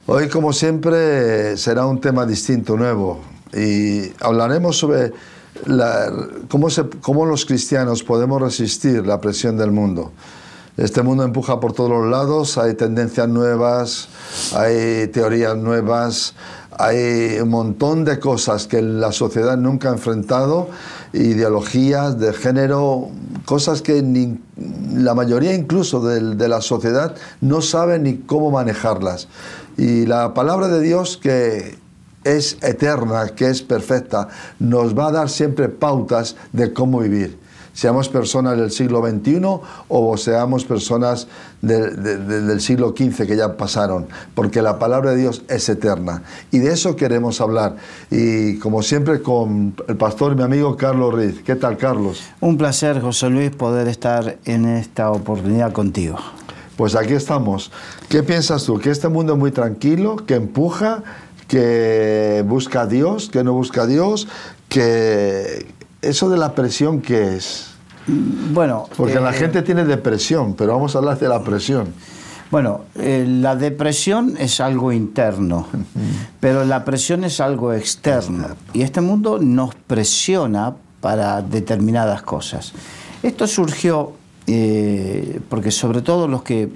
Hoy, como siempre, será un tema distinto, nuevo, y hablaremos sobre cómo los cristianos podemos resistir la presión del mundo. Este mundo empuja por todos los lados, hay tendencias nuevas, hay teorías nuevas, hay un montón de cosas que la sociedad nunca ha enfrentado, ideologías de género, cosas que la mayoría incluso de la sociedad no sabe ni cómo manejarlas. Y la palabra de Dios, que es eterna, que es perfecta, nos va a dar siempre pautas de cómo vivir. Seamos personas del siglo XXI o seamos personas del siglo XV que ya pasaron, porque la palabra de Dios es eterna. Y de eso queremos hablar. Y como siempre con el pastor y mi amigo Carlos Riz. ¿Qué tal, Carlos? Un placer, José Luis, poder estar en esta oportunidad contigo. Pues aquí estamos. ¿Qué piensas tú? ¿Que este mundo es muy tranquilo, que empuja, que busca a Dios, que no busca a Dios, que eso de la presión, ¿qué es? Bueno, porque la gente tiene depresión, pero vamos a hablar de la presión. Bueno, la depresión es algo interno, pero la presión es algo externo. Y este mundo nos presiona para determinadas cosas. Esto surgió porque sobre todo los que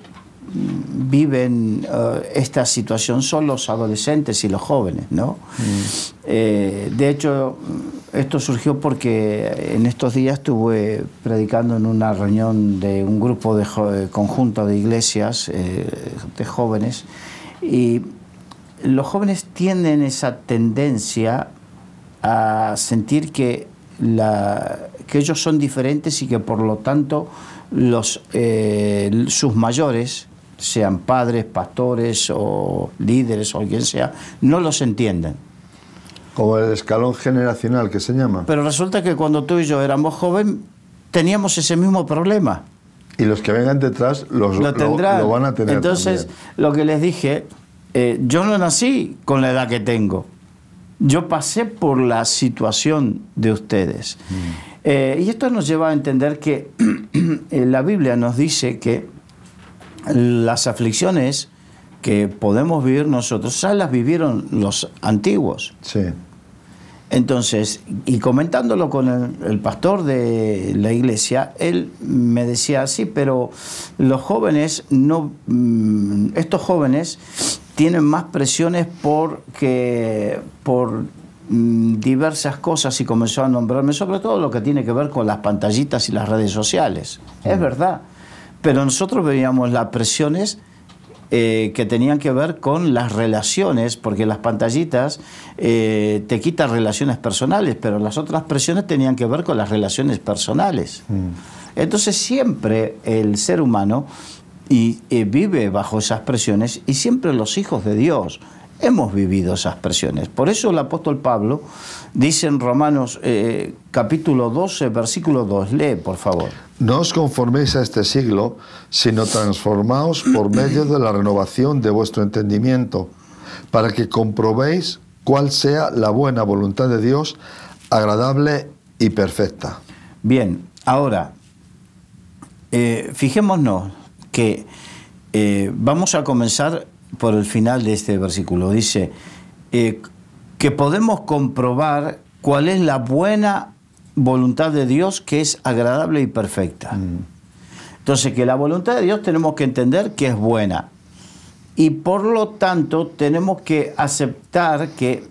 viven esta situación son los adolescentes y los jóvenes, ¿no? De hecho, esto surgió porque en estos días estuve predicando en una reunión de un grupo conjunto de iglesias de jóvenes, y los jóvenes tienen esa tendencia a sentir que ellos son diferentes y que por lo tanto sus mayores, sean padres, pastores o líderes o quien sea, no los entienden. Como el escalón generacional que se llama. Pero resulta que cuando tú y yo éramos jóvenes teníamos ese mismo problema. Y los que vengan detrás lo van a tener. Entonces, también. Lo que les dije, yo no nací con la edad que tengo. Yo pasé por la situación de ustedes. Y esto nos lleva a entender que la Biblia nos dice que las aflicciones que podemos vivir nosotros, ya las vivieron los antiguos. Sí. Entonces, y comentándolo con el pastor de la iglesia, él me decía, sí, pero los jóvenes, estos jóvenes tienen más presiones por diversas cosas, y comenzó a nombrarme sobre todo lo que tiene que ver con las pantallitas y las redes sociales. Es verdad, pero nosotros veíamos las presiones que tenían que ver con las relaciones, porque las pantallitas te quitan relaciones personales, pero las otras presiones tenían que ver con las relaciones personales. Entonces siempre el ser humano vive bajo esas presiones, y siempre los hijos de Dios hemos vivido esas presiones. Por eso el apóstol Pablo dice en Romanos capítulo 12, versículo 2, lee por favor. No os conforméis a este siglo, sino transformaos por medio de la renovación de vuestro entendimiento, para que comprobéis cuál sea la buena voluntad de Dios, agradable y perfecta. Bien, ahora, fijémonos que vamos a comenzar por el final de este versículo. Dice que podemos comprobar cuál es la buena voluntad de Dios, que es agradable y perfecta. Entonces, que la voluntad de Dios tenemos que entender que es buena, y por lo tanto tenemos que aceptar que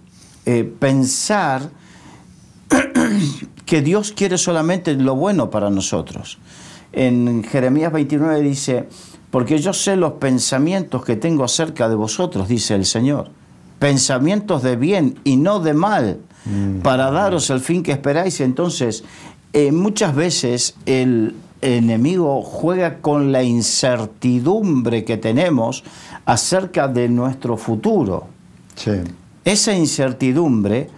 pensar que Dios quiere solamente lo bueno para nosotros. En Jeremías 29 dice: porque yo sé los pensamientos que tengo acerca de vosotros, dice el Señor, pensamientos de bien y no de mal, para daros el fin que esperáis. Entonces, muchas veces el enemigo juega con la incertidumbre que tenemos acerca de nuestro futuro. Sí. Esa incertidumbre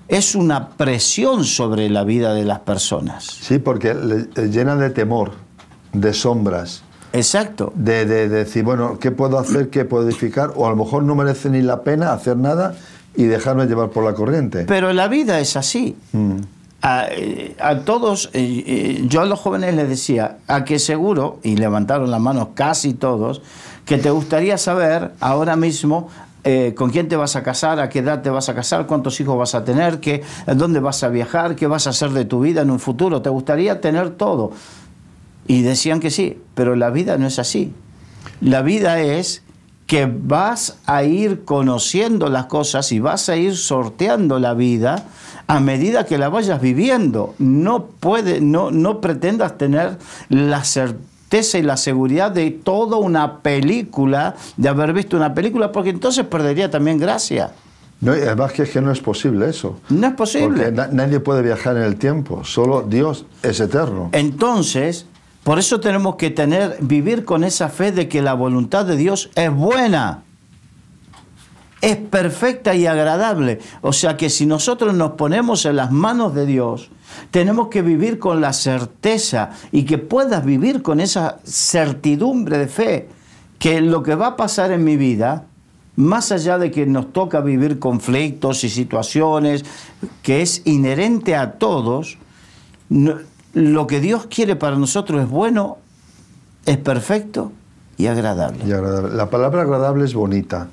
es una presión sobre la vida de las personas. Sí, porque le llena de temor, de sombras. Exacto. De decir, bueno, ¿qué puedo hacer? ¿Qué puedo edificar? O a lo mejor no merece ni la pena hacer nada y dejarme llevar por la corriente. Pero la vida es así. A todos, yo a los jóvenes les decía, a que seguro, y levantaron las manos casi todos, que te gustaría saber ahora mismo con quién te vas a casar, a qué edad te vas a casar, cuántos hijos vas a tener, dónde vas a viajar, qué vas a hacer de tu vida en un futuro. ¿Te gustaría tener todo? Y decían que sí, pero la vida no es así. La vida es que vas a ir conociendo las cosas y vas a ir sorteando la vida a medida que la vayas viviendo. No pretendas tener la certeza y la seguridad de toda una película, de haber visto una película, porque entonces perdería también gracia. No, y además que es que no es posible eso. No es posible. Porque nadie puede viajar en el tiempo, solo Dios es eterno. Entonces, por eso tenemos que vivir con esa fe de que la voluntad de Dios es buena, es perfecta y agradable. O sea que si nosotros nos ponemos en las manos de Dios, tenemos que vivir con la certeza y que puedas vivir con esa certidumbre de fe, que lo que va a pasar en mi vida, más allá de que nos toca vivir conflictos y situaciones, que es inherente a todos, lo que Dios quiere para nosotros es bueno, es perfecto y agradable. La palabra agradable es bonita.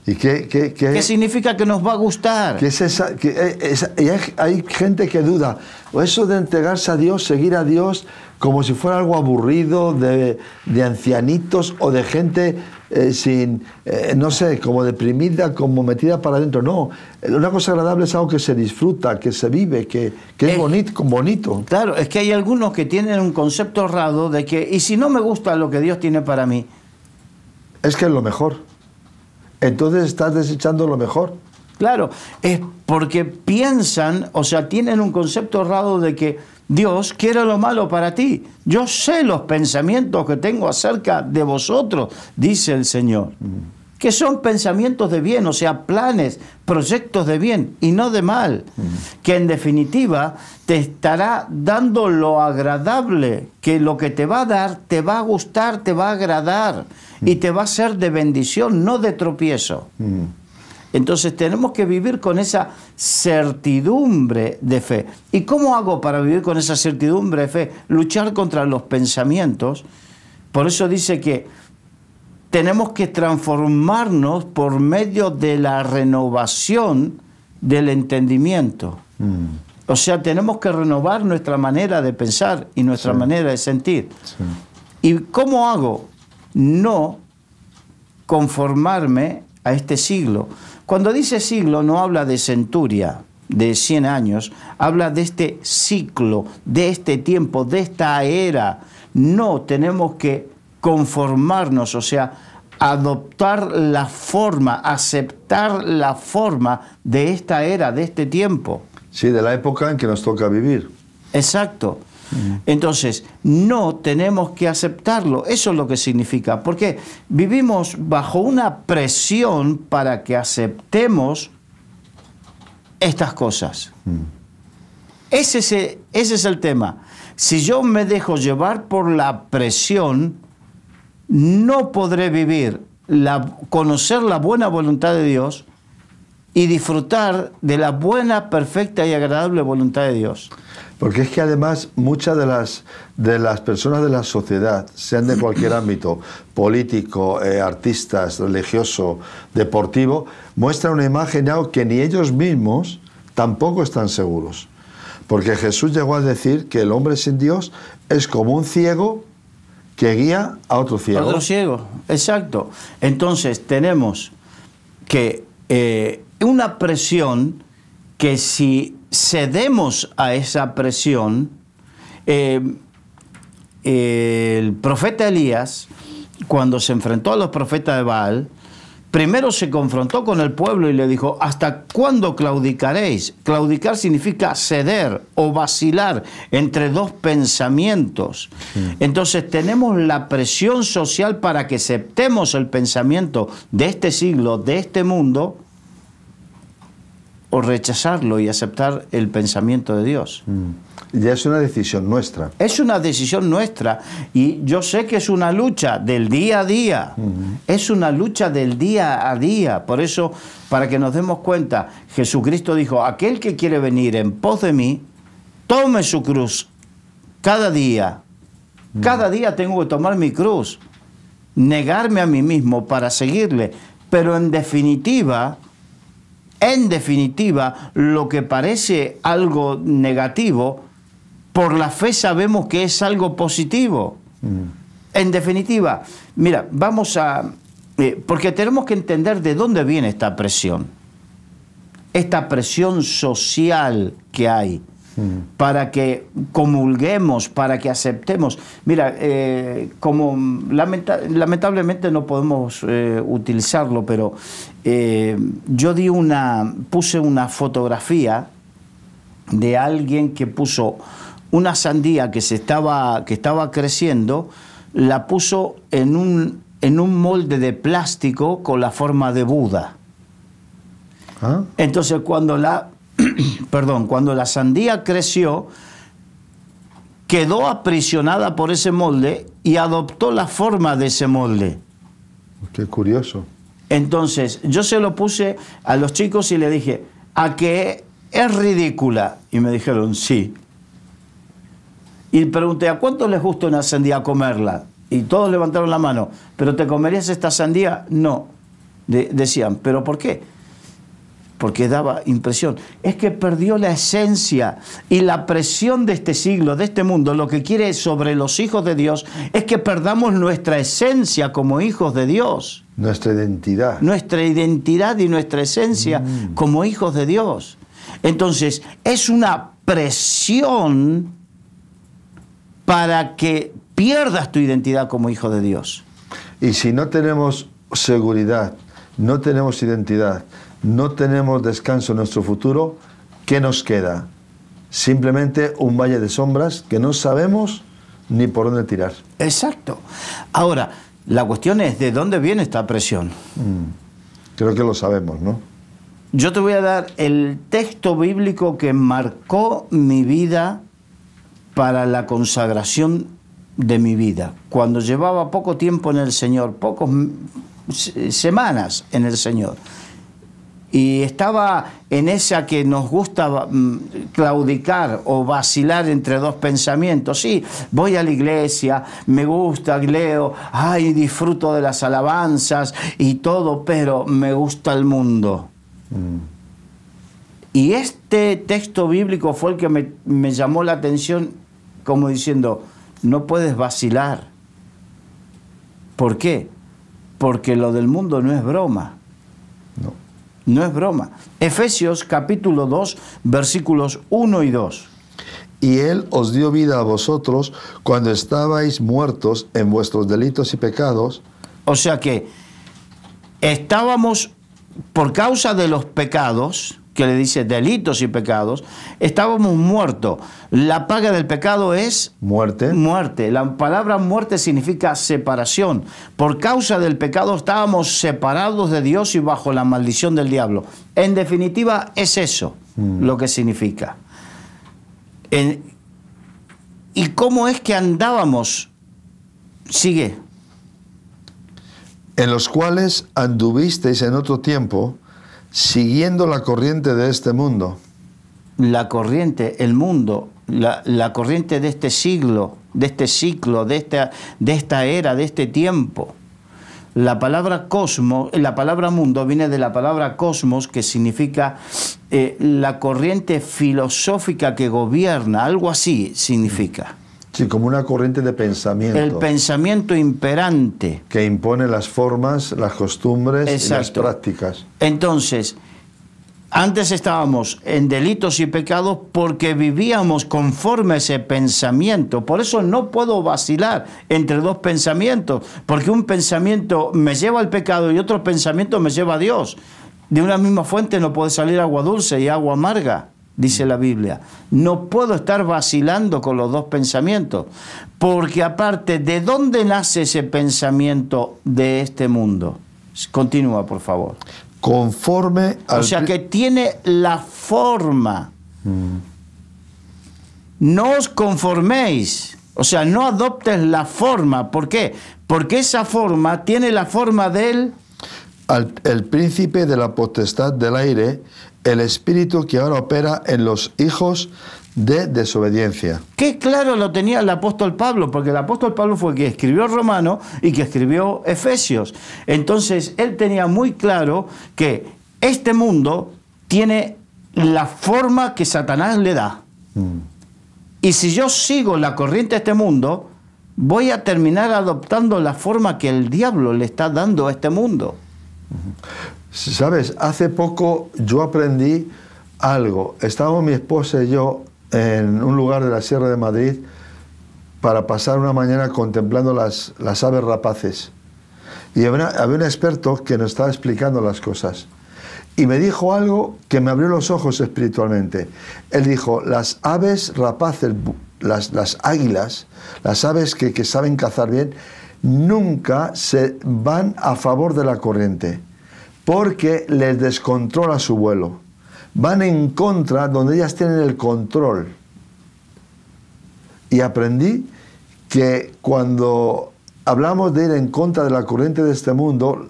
¿Y qué significa? Que nos va a gustar. ¿Qué es esa? Hay gente que duda. O eso de entregarse a Dios, seguir a Dios, como si fuera algo aburrido, de ancianitos o de gente no sé, como deprimida, como metida para adentro. No, una cosa agradable es algo que se disfruta, que se vive, que es bonito. Claro, es que hay algunos que tienen un concepto errado de que, ¿y si no me gusta lo que Dios tiene para mí? Es que es lo mejor. Entonces estás desechando lo mejor. Claro, es porque piensan, o sea, tienen un concepto errado de que Dios quiere lo malo para ti. Yo sé los pensamientos que tengo acerca de vosotros, dice el Señor, que son pensamientos de bien, o sea, planes, proyectos de bien y no de mal, que en definitiva te estará dando lo agradable, que lo que te va a dar te va a gustar, te va a agradar y te va a ser de bendición, no de tropiezo. Entonces tenemos que vivir con esa certidumbre de fe. ¿Y cómo hago para vivir con esa certidumbre de fe? Luchar contra los pensamientos. Por eso dice que tenemos que transformarnos por medio de la renovación del entendimiento. O sea, tenemos que renovar nuestra manera de pensar y nuestra manera de sentir. Sí. ¿Y cómo hago? No conformarme a este siglo. Cuando dice siglo no habla de centuria, de 100 años, habla de este ciclo, de este tiempo, de esta era. No, tenemos que conformarnos, o sea, adoptar la forma, aceptar la forma de esta era, de este tiempo. Sí, de la época en que nos toca vivir. Exacto. Entonces, no tenemos que aceptarlo. Eso es lo que significa. Porque vivimos bajo una presión para que aceptemos estas cosas. Ese es el tema. Si yo me dejo llevar por la presión, no podré vivir, conocer la buena voluntad de Dios y disfrutar de la buena, perfecta y agradable voluntad de Dios. Porque es que además muchas de las personas de la sociedad, sean de cualquier ámbito, político, artistas, religioso, deportivo, muestran una imagen que ni ellos mismos tampoco están seguros. Porque Jesús llegó a decir que el hombre sin Dios es como un ciego que guía a otro ciego. Otro ciego, exacto. Entonces tenemos que una presión que si cedemos a esa presión, el profeta Elías, cuando se enfrentó a los profetas de Baal, primero se confrontó con el pueblo y le dijo: ¿hasta cuándo claudicaréis? Claudicar significa ceder o vacilar entre dos pensamientos. Entonces tenemos la presión social para que aceptemos el pensamiento de este siglo, de este mundo, o rechazarlo y aceptar el pensamiento de Dios. Ya es una decisión nuestra. Es una decisión nuestra. Y yo sé que es una lucha del día a día. Es una lucha del día a día. Por eso, para que nos demos cuenta, Jesucristo dijo: aquel que quiere venir en pos de mí, tome su cruz cada día. Cada día tengo que tomar mi cruz, negarme a mí mismo para seguirle. Pero en definitiva, lo que parece algo negativo, por la fe sabemos que es algo positivo. En definitiva, mira, vamos a... porque tenemos que entender de dónde viene esta presión social que hay, para que comulguemos, para que aceptemos. Mira, como lamentablemente no podemos utilizarlo, pero yo puse una fotografía de alguien que puso una sandía que estaba creciendo, la puso en un molde de plástico con la forma de Buda. ¿Ah? Entonces cuando la sandía creció, quedó aprisionada por ese molde y adoptó la forma de ese molde. Qué curioso. Entonces yo se lo puse a los chicos y le dije, ¿a que es ridícula? Y me dijeron, sí. Y pregunté, ¿a cuántos les gusta una sandía comerla? Y todos levantaron la mano. ¿Pero te comerías esta sandía? No. Decían, ¿pero por qué? Porque daba impresión. Es que perdió la esencia, y la presión de este siglo, de este mundo, lo que quiere sobre los hijos de Dios es que perdamos nuestra esencia como hijos de Dios. Nuestra identidad. Nuestra identidad y nuestra esencia como hijos de Dios. Entonces, es una presión para que pierdas tu identidad como hijo de Dios. Y si no tenemos seguridad, no tenemos identidad, no tenemos descanso en nuestro futuro, ¿qué nos queda? Simplemente un valle de sombras que no sabemos ni por dónde tirar. Exacto. Ahora, la cuestión es, ¿de dónde viene esta presión? Creo que lo sabemos, ¿no? Yo te voy a dar el texto bíblico que marcó mi vida para la consagración de mi vida. Cuando llevaba poco tiempo en el Señor, pocas semanas en el Señor, y estaba en esa que nos gusta claudicar o vacilar entre dos pensamientos. Sí, voy a la iglesia, me gusta, leo, ay, disfruto de las alabanzas y todo, pero me gusta el mundo. Y este texto bíblico fue el que me llamó la atención, como diciendo, no puedes vacilar. ¿Por qué? Porque lo del mundo no es broma. No es broma. Efesios capítulo 2, versículos 1 y 2. Y Él os dio vida a vosotros cuando estabais muertos en vuestros delitos y pecados. O sea que estábamos, por causa de los pecados, que le dice delitos y pecados, estábamos muertos. La paga del pecado es muerte. Muerte. La palabra muerte significa separación. Por causa del pecado estábamos separados de Dios y bajo la maldición del diablo. En definitiva, es eso lo que significa. ¿Y cómo es que andábamos? Sigue. En los cuales anduvisteis en otro tiempo, siguiendo la corriente de este mundo. La corriente, el mundo, la corriente de este siglo, de este ciclo, de esta era, de este tiempo. La palabra cosmos, la palabra mundo viene de la palabra cosmos, que significa la corriente filosófica que gobierna, algo así significa. Sí, como una corriente de pensamiento. El pensamiento imperante. Que impone las formas, las costumbres. Exacto. Y las prácticas. Entonces, antes estábamos en delitos y pecados porque vivíamos conforme a ese pensamiento. Por eso no puedo vacilar entre dos pensamientos, porque un pensamiento me lleva al pecado y otro pensamiento me lleva a Dios. De una misma fuente no puede salir agua dulce y agua amarga, dice la Biblia. No puedo estar vacilando con los dos pensamientos, porque aparte, ¿de dónde nace ese pensamiento de este mundo? Continúa, por favor. Conforme al... O sea, que tiene la forma. No os conforméis. O sea, no adoptes la forma. ¿Por qué? Porque esa forma tiene la forma del... el príncipe de la potestad del aire, el espíritu que ahora opera en los hijos de desobediencia. Qué claro lo tenía el apóstol Pablo, porque el apóstol Pablo fue el que escribió Romanos y que escribió Efesios. Entonces, él tenía muy claro que este mundo tiene la forma que Satanás le da. Y si yo sigo la corriente de este mundo, voy a terminar adoptando la forma que el diablo le está dando a este mundo. ¿Sabes? Hace poco yo aprendí algo. Estábamos mi esposa y yo en un lugar de la Sierra de Madrid para pasar una mañana contemplando las aves rapaces. Y había un experto que nos estaba explicando las cosas. Y me dijo algo que me abrió los ojos espiritualmente. Él dijo, las aves rapaces, las águilas, las aves que saben cazar bien, nunca se van a favor de la corriente, porque les descontrola su vuelo. Van en contra donde ellas tienen el control. Y aprendí que cuando hablamos de ir en contra de la corriente de este mundo,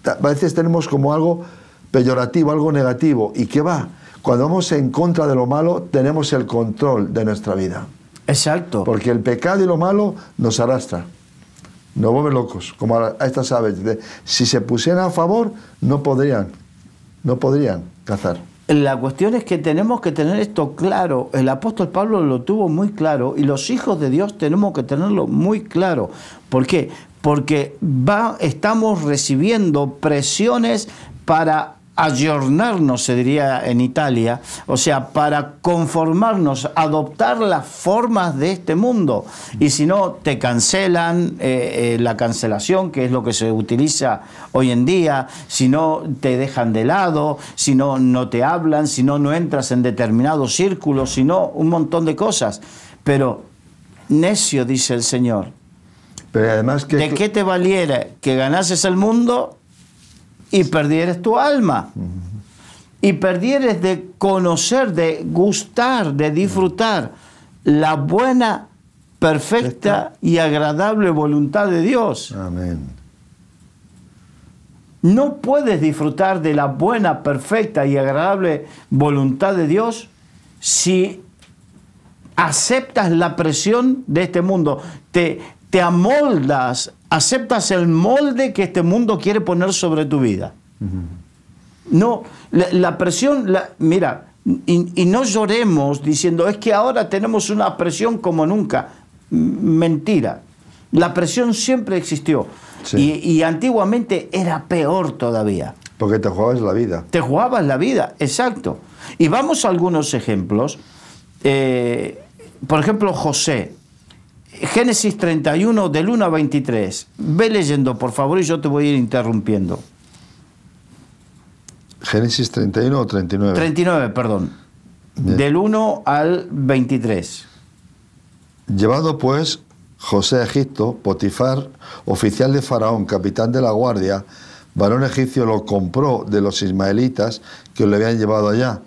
a veces tenemos como algo peyorativo, algo negativo. ¿Y qué va? Cuando vamos en contra de lo malo, tenemos el control de nuestra vida. Exacto. Porque el pecado y lo malo nos arrastra, nos vuelve locos, como a estas aves. Si se pusieran a favor, no podrían cazar. La cuestión es que tenemos que tener esto claro. El apóstol Pablo lo tuvo muy claro y los hijos de Dios tenemos que tenerlo muy claro. ¿Por qué? Porque estamos recibiendo presiones para ayornarnos, se diría en Italia, o sea, para conformarnos, adoptar las formas de este mundo. Y si no, te cancelan, la cancelación, que es lo que se utiliza hoy en día, si no, te dejan de lado, si no, no te hablan, si no, no entras en determinados círculos, si no, un montón de cosas. Pero, necio, dice el Señor, pero además ¿de qué te valiera que ganases el mundo y perdieres tu alma? Y perdieres de conocer, de gustar, de disfrutar la buena, perfecta y agradable voluntad de Dios. Amén. No puedes disfrutar de la buena, perfecta y agradable voluntad de Dios si aceptas la presión de este mundo. Te amoldas, aceptas el molde que este mundo quiere poner sobre tu vida. No, la presión, mira, y no lloremos diciendo, es que ahora tenemos una presión como nunca. Mentira. La presión siempre existió. Sí. Y antiguamente era peor todavía. Porque te jugabas la vida. Te jugabas la vida, exacto. Y vamos a algunos ejemplos. Por ejemplo, José. Génesis 31, del 1 a 23. Ve leyendo, por favor, y yo te voy a ir interrumpiendo. Génesis 31 o 39. 39, perdón. Bien. Del 1 al 23. Llevado pues José a Egipto, Potifar, oficial de Faraón, capitán de la guardia, varón egipcio, lo compró de los ismaelitas que lo habían llevado allá.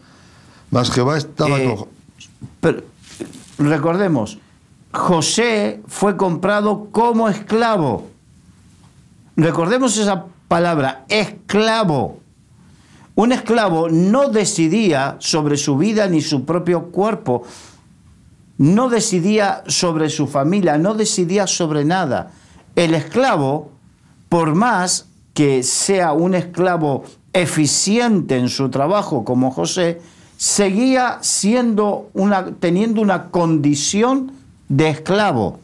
Mas Jehová estaba con... Pero, recordemos, José fue comprado como esclavo. Recordemos esa palabra, esclavo. Un esclavo no decidía sobre su vida ni su propio cuerpo, no decidía sobre su familia, no decidía sobre nada. El esclavo, por más que sea un esclavo eficiente en su trabajo como José, seguía teniendo una condición de esclavo.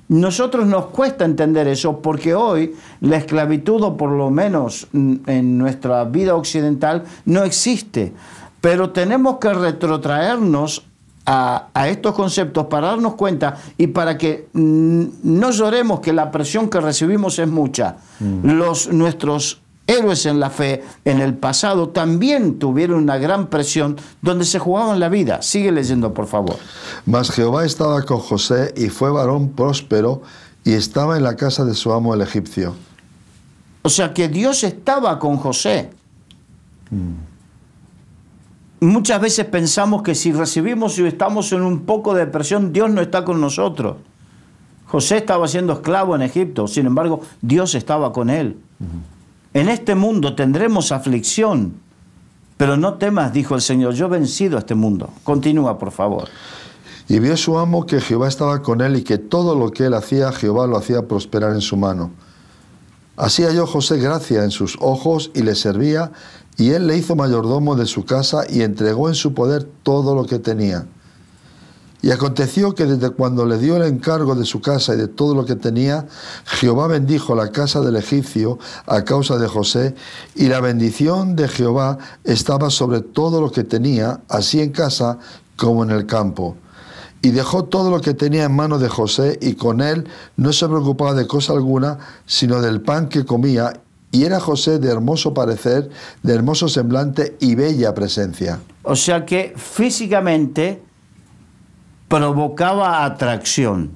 Nosotros nos cuesta entender eso porque hoy la esclavitud, o por lo menos en nuestra vida occidental, no existe. Pero tenemos que retrotraernos a estos conceptos para darnos cuenta y para que no lloremos que la presión que recibimos es mucha. Nuestros héroes en la fe en el pasado también tuvieron una gran presión donde se jugaban la vida. Sigue leyendo, por favor. Mas Jehová estaba con José y fue varón próspero y estaba en la casa de su amo el egipcio. O sea que Dios estaba con José. Muchas veces pensamos que si recibimos y estamos en un poco de presión, Dios no está con nosotros. José estaba siendo esclavo en Egipto, sin embargo, Dios estaba con él. En este mundo tendremos aflicción, pero no temas, dijo el Señor, yo he vencido a este mundo. Continúa, por favor. Y vio su amo que Jehová estaba con él y que todo lo que él hacía, Jehová lo hacía prosperar en su mano. Así halló José gracia en sus ojos y le servía, y él le hizo mayordomo de su casa y entregó en su poder todo lo que tenía. Y aconteció que desde cuando le dio el encargo de su casa y de todo lo que tenía, Jehová bendijo la casa del egipcio a causa de José, y la bendición de Jehová estaba sobre todo lo que tenía, así en casa como en el campo. Y dejó todo lo que tenía en mano de José, y con él no se preocupaba de cosa alguna, sino del pan que comía, y era José de hermoso parecer, de hermoso semblante y bella presencia. O sea que físicamente provocaba atracción.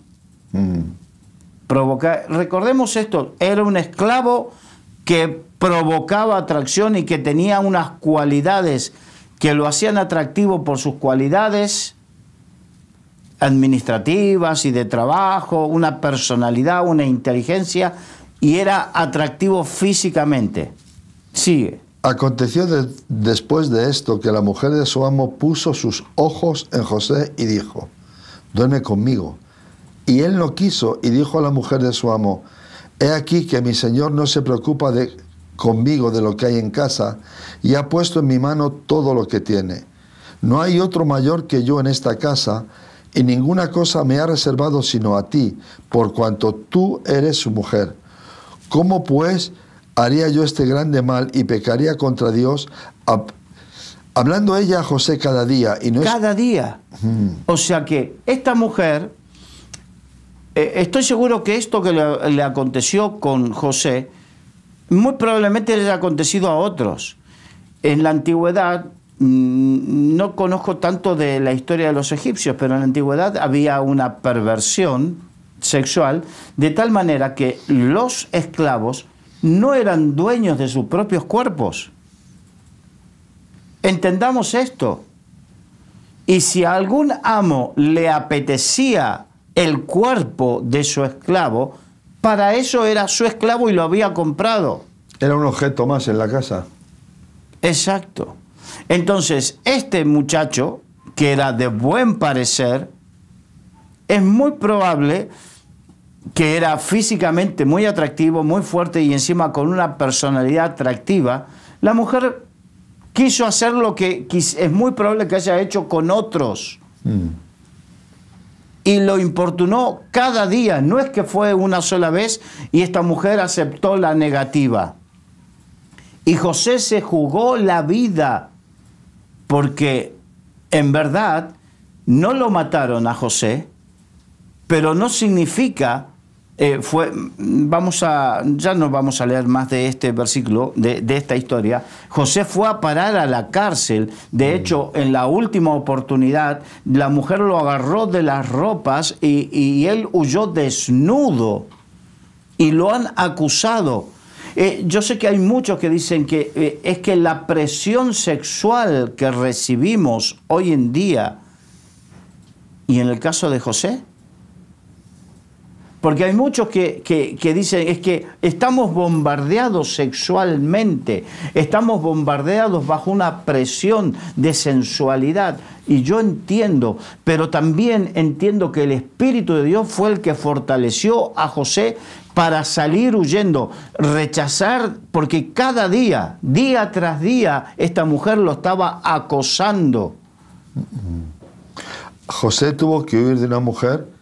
Recordemos esto, era un esclavo que provocaba atracción y que tenía unas cualidades que lo hacían atractivo por sus cualidades administrativas y de trabajo, una personalidad, una inteligencia, y era atractivo físicamente. Sigue. Aconteció después de esto que la mujer de su amo puso sus ojos en José y dijo: duerme conmigo. Y él no quiso, y dijo a la mujer de su amo: he aquí que mi señor no se preocupa conmigo de lo que hay en casa, y ha puesto en mi mano todo lo que tiene. No hay otro mayor que yo en esta casa, y ninguna cosa me ha reservado sino a ti, por cuanto tú eres su mujer. ¿Cómo pues haría yo este grande mal y pecaría contra Dios? Hablando ella a José cada día. Y no cada día. O sea que esta mujer, estoy seguro que esto que le aconteció con José, muy probablemente le haya acontecido a otros. En la antigüedad, no conozco tanto de la historia de los egipcios, pero en la antigüedad había una perversión sexual de tal manera que los esclavos no eran dueños de sus propios cuerpos. Entendamos esto. Y si a algún amo le apetecía el cuerpo de su esclavo, para eso era su esclavo y lo había comprado. Era un objeto más en la casa. Exacto. Entonces, este muchacho, que era de buen parecer, es muy probable que era físicamente muy atractivo, muy fuerte y encima con una personalidad atractiva. La mujer quiso hacer lo que es muy probable que haya hecho con otros. Y lo importunó cada día. No es que fue una sola vez y esta mujer aceptó la negativa. Y José se jugó la vida porque en verdad no lo mataron a José, pero no significa, ya no vamos a leer más de este versículo, de esta historia. José fue a parar a la cárcel. De hecho, en la última oportunidad, la mujer lo agarró de las ropas y él huyó desnudo. Y lo han acusado. Yo sé que hay muchos que dicen que es que la presión sexual que recibimos hoy en día, y en el caso de José, porque hay muchos que dicen es que estamos bombardeados sexualmente, estamos bombardeados bajo una presión de sensualidad. Y yo entiendo, pero también entiendo que el Espíritu de Dios fue el que fortaleció a José para salir huyendo, rechazar, porque cada día, día tras día, esta mujer lo estaba acosando. José tuvo que huir de una mujer.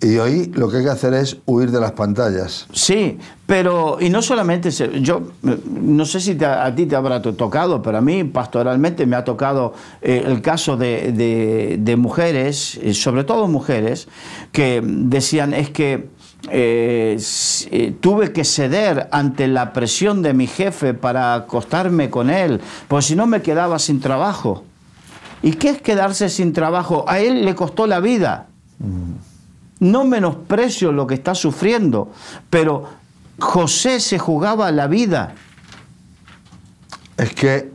Y hoy lo que hay que hacer es huir de las pantallas. Sí, pero, y no solamente, yo no sé si a ti te habrá tocado, pero a mí pastoralmente me ha tocado el caso de mujeres, sobre todo mujeres, que decían es que tuve que ceder ante la presión de mi jefe para acostarme con él, porque si no me quedaba sin trabajo. ¿Y qué es quedarse sin trabajo? A él le costó la vida. No menosprecio lo que está sufriendo, pero José se jugaba la vida. Es que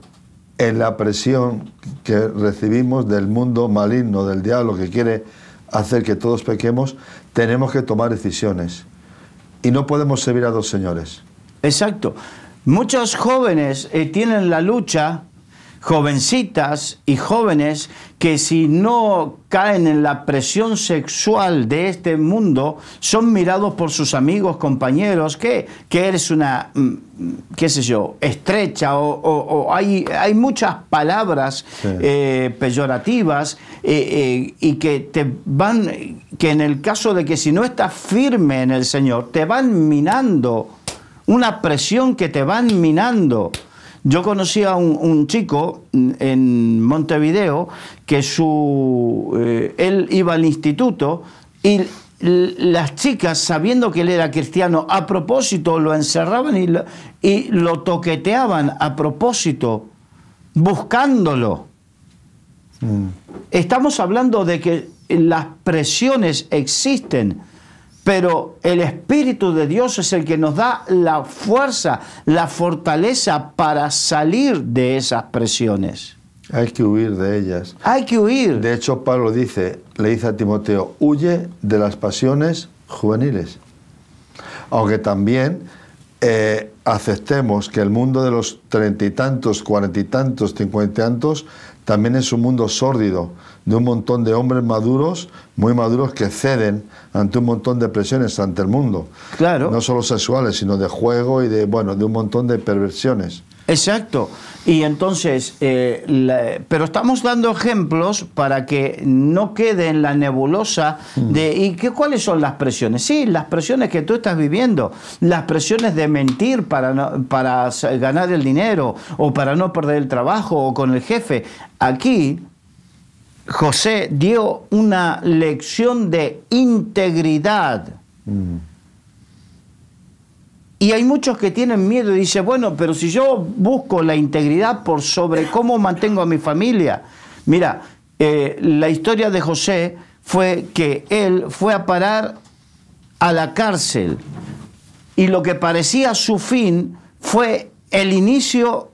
en la presión que recibimos del mundo maligno, del diablo que quiere hacer que todos pequemos, tenemos que tomar decisiones. Y no podemos servir a dos señores. Exacto. Muchos jóvenes tienen la lucha, jovencitas y jóvenes, que si no caen en la presión sexual de este mundo, son mirados por sus amigos, compañeros, que eres una, qué sé yo, estrecha, o hay muchas palabras sí, peyorativas y que te van, que en el caso de que si no estás firme en el Señor, te van minando, una presión que te van minando. Yo conocí a un chico en Montevideo que él iba al instituto y las chicas, sabiendo que él era cristiano, a propósito lo encerraban y lo toqueteaban a propósito, buscándolo. Estamos hablando de que las presiones existen, pero el Espíritu de Dios es el que nos da la fuerza, la fortaleza para salir de esas presiones. Hay que huir de ellas. Hay que huir. De hecho, Pablo le dice a Timoteo, huye de las pasiones juveniles. Aunque también aceptemos que el mundo de los 30 y tantos, 40 y tantos, 50 y tantos, también es un mundo sórdido, de un montón de hombres maduros, muy maduros, que ceden ante un montón de presiones ante el mundo. Claro. No solo sexuales, sino de juego y de un montón de perversiones. Exacto. Y entonces, pero estamos dando ejemplos para que no quede en la nebulosa de ¿cuáles son las presiones? Sí, las presiones que tú estás viviendo, las presiones de mentir para ganar el dinero, o para no perder el trabajo, o con el jefe. Aquí José dio una lección de integridad. Y hay muchos que tienen miedo y dicen, bueno, pero si yo busco la integridad por sobre cómo mantengo a mi familia. Mira, la historia de José fue que él fue a parar a la cárcel y lo que parecía su fin fue el inicio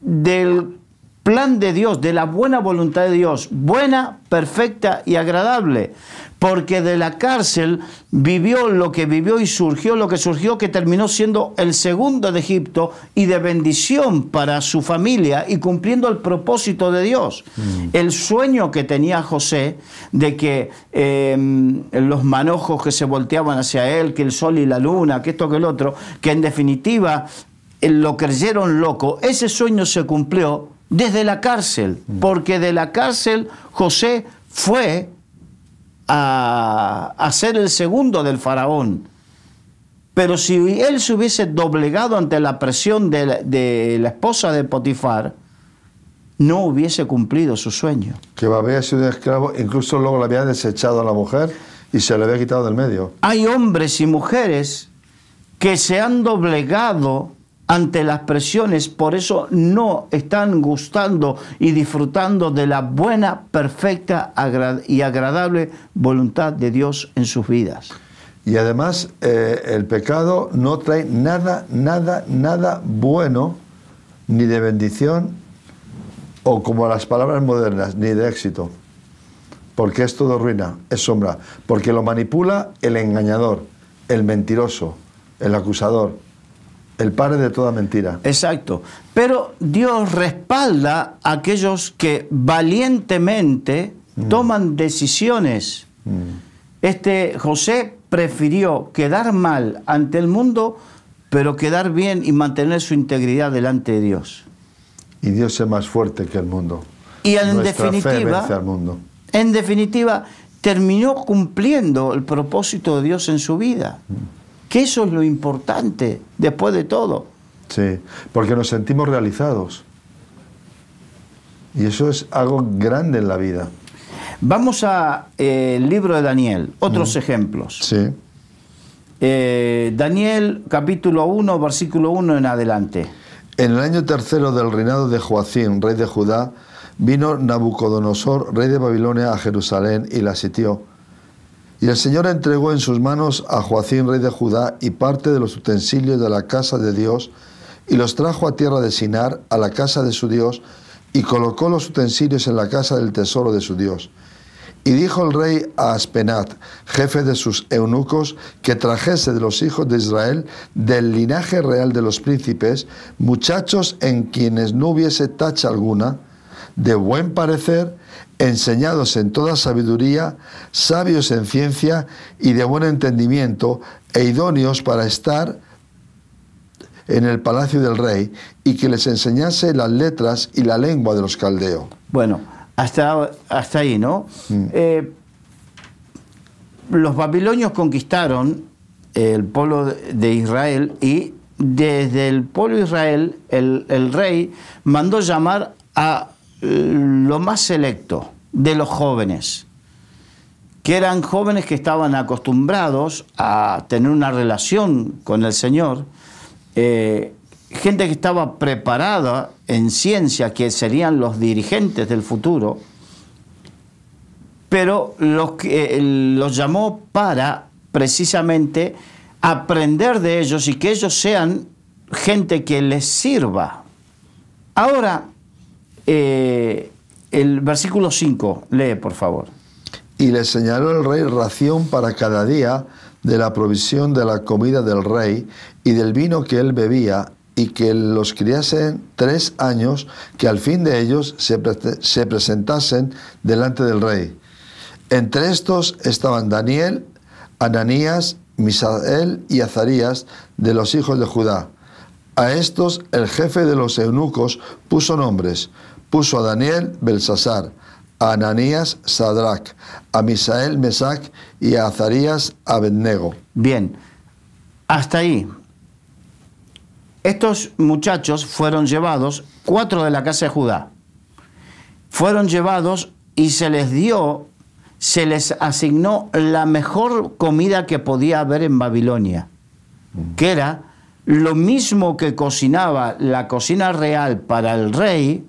del plan de Dios, de la buena voluntad de Dios, buena, perfecta y agradable, porque de la cárcel vivió lo que vivió y surgió lo que surgió, que terminó siendo el segundo de Egipto y de bendición para su familia y cumpliendo el propósito de Dios. El sueño que tenía José de que los manojos que se volteaban hacia él, que el sol y la luna, que esto que el otro, que en definitiva lo creyeron loco, ese sueño se cumplió desde la cárcel, porque de la cárcel José fue a ser el segundo del faraón. Pero si él se hubiese doblegado ante la presión de la esposa de Potifar, no hubiese cumplido su sueño. Que había sido un esclavo, incluso luego le había desechado a la mujer y se le había quitado del medio. Hay hombres y mujeres que se han doblegado ante las presiones, por eso no están gustando y disfrutando de la buena, perfecta y agradable voluntad de Dios en sus vidas. Y además el pecado no trae nada bueno, ni de bendición, o como las palabras modernas, ni de éxito. Porque es todo ruina, es sombra. Porque lo manipula el engañador, el mentiroso, el acusador, el padre de toda mentira. Exacto. Pero Dios respalda a aquellos que valientemente toman decisiones. José prefirió quedar mal ante el mundo, pero quedar bien y mantener su integridad delante de Dios. Y Dios es más fuerte que el mundo. Y en Nuestra definitiva, fe vence al mundo. En definitiva, terminó cumpliendo el propósito de Dios en su vida. Que eso es lo importante después de todo. Sí, porque nos sentimos realizados. Y eso es algo grande en la vida. Vamos al libro de Daniel, otros ejemplos. Sí. Daniel, capítulo 1, versículo 1 en adelante. En el año tercero del reinado de Joacim, rey de Judá, vino Nabucodonosor, rey de Babilonia, a Jerusalén y la sitió. Y el Señor entregó en sus manos a Joacim, rey de Judá, y parte de los utensilios de la casa de Dios, y los trajo a tierra de Sinar, a la casa de su Dios, y colocó los utensilios en la casa del tesoro de su Dios. Y dijo el rey a Aspenat, jefe de sus eunucos, que trajese de los hijos de Israel, del linaje real de los príncipes, muchachos en quienes no hubiese tacha alguna, de buen parecer, enseñados en toda sabiduría, sabios en ciencia y de buen entendimiento, e idóneos para estar en el palacio del rey, y que les enseñase las letras y la lengua de los caldeos. Bueno, hasta ahí, ¿no? Los babilonios conquistaron el pueblo de Israel, y desde el pueblo de Israel el rey mandó llamar a lo más selecto de los jóvenes, que eran jóvenes que estaban acostumbrados a tener una relación con el Señor, gente que estaba preparada en ciencia, que serían los dirigentes del futuro, pero los llamó para precisamente aprender de ellos y que ellos sean gente que les sirva. Ahora, el versículo 5, lee por favor. Y le señaló el rey ración para cada día de la provisión de la comida del rey y del vino que él bebía, y que los criasen 3 años, que al fin de ellos se presentasen delante del rey. Entre estos estaban Daniel, Ananías, Misael y Azarías, de los hijos de Judá. A estos el jefe de los eunucos puso nombres. Puso a Daniel Belsasar, a Ananías Sadrac, a Misael Mesac y a Azarías Abednego. Bien, hasta ahí. Estos muchachos fueron llevados, 4 de la casa de Judá, fueron llevados y se les asignó la mejor comida que podía haber en Babilonia, que era lo mismo que cocinaba la cocina real para el rey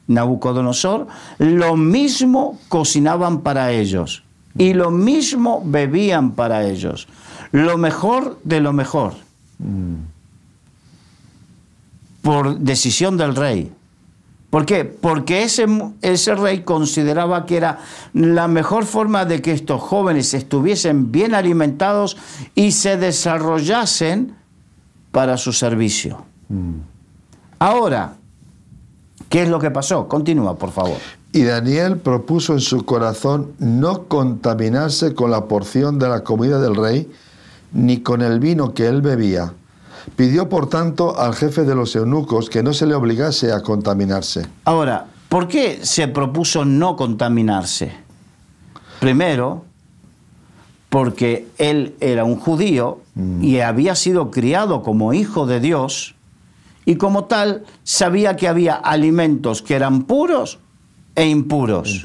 Nabucodonosor, lo mismo cocinaban para ellos y lo mismo bebían para ellos, lo mejor de lo mejor. Por decisión del rey. ¿Por qué? Porque ese rey consideraba que era la mejor forma de que estos jóvenes estuviesen bien alimentados y se desarrollasen para su servicio. Ahora, ¿qué es lo que pasó? Continúa, por favor. Y Daniel propuso en su corazón no contaminarse con la porción de la comida del rey, ni con el vino que él bebía. Pidió, por tanto, al jefe de los eunucos que no se le obligase a contaminarse. Ahora, ¿por qué se propuso no contaminarse? Primero, porque él era un judío y había sido criado como hijo de Dios, y como tal sabía que había alimentos que eran puros e impuros.